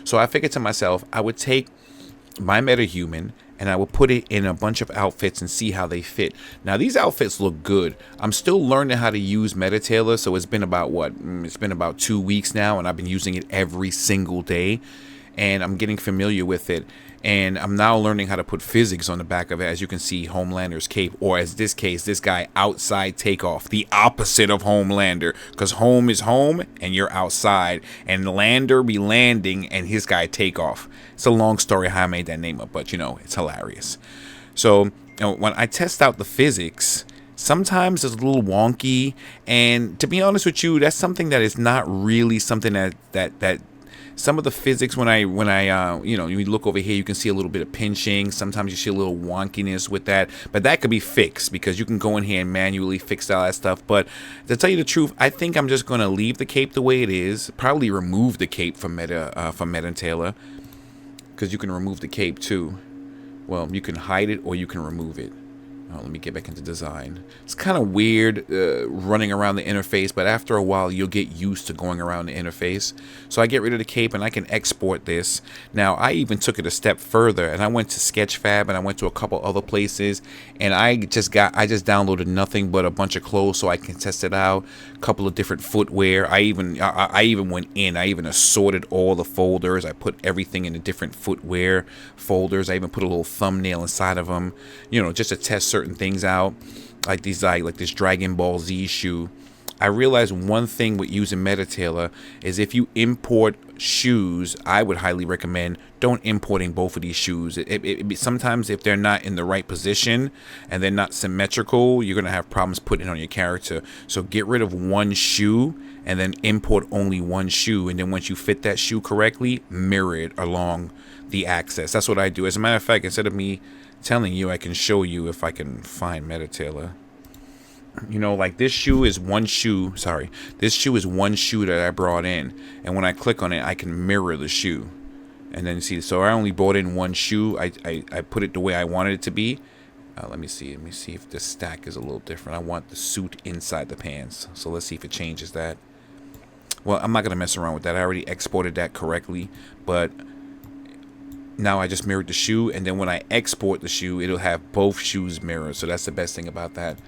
So I figured to myself, I would take my MetaHuman and I would put it in a bunch of outfits and see how they fit. Now these outfits look good. I'm still learning how to use MetaTailor, so it's been about it's been about 2 weeks now, and I've been using it every single day, and I'm getting familiar with it. And I'm now learning how to put physics on the back of it, as you can see, Homelander's cape, or as this case, this guy, outside takeoff, the opposite of Homelander, because home is home and you're outside, and Lander be landing and his guy takeoff. It's a long story how I made that name up, but you know, it's hilarious. So when I test out the physics, sometimes it's a little wonky, and to be honest with you, that's something that is not really something that some of the physics, when I you know, you look over here, you can see a little bit of pinching. Sometimes you see a little wonkiness with that, but that could be fixed because you can go in here and manually fix all that stuff. But to tell you the truth, I think I'm just going to leave the cape the way it is. Probably remove the cape from Meta Taylor, because you can remove the cape too. Well, you can hide it or you can remove it. Oh, let me get back into design. It's kind of weird running around the interface, but after a while you'll get used to going around the interface. So I get rid of the cape and I can export this. Now I even took it a step further, and I went to Sketchfab and I went to a couple other places, and I just downloaded nothing but a bunch of clothes so I can test it out. A couple of different footwear. I even went in. I even assorted all the folders. I put everything in the different footwear folders. I even put a little thumbnail inside of them, you know, just to test certain things out, like these like this Dragon Ball Z shoe. I realized one thing with using MetaTailor is if you import shoes, I would highly recommend don't importing both of these shoes. Sometimes if they're not in the right position and they're not symmetrical, you're gonna have problems putting it on your character. So get rid of one shoe and then import only one shoe, and then once you fit that shoe correctly, mirror it along the axis. That's what I do. As a matter of fact, instead of me telling you, I can show you if I can find MetaTailor. You know, like this shoe is one shoe. Sorry, this shoe is one shoe that I brought in, and when I click on it, I can mirror the shoe. And then see, so I only brought in one shoe. I put it the way I wanted it to be. Let me see if the stack is a little different. I want the suit inside the pants, so let's see if it changes that. Well, I'm not gonna mess around with that. I already exported that correctly, but now I just mirrored the shoe, and then when I export the shoe, it'll have both shoes mirrored. So that's the best thing about that.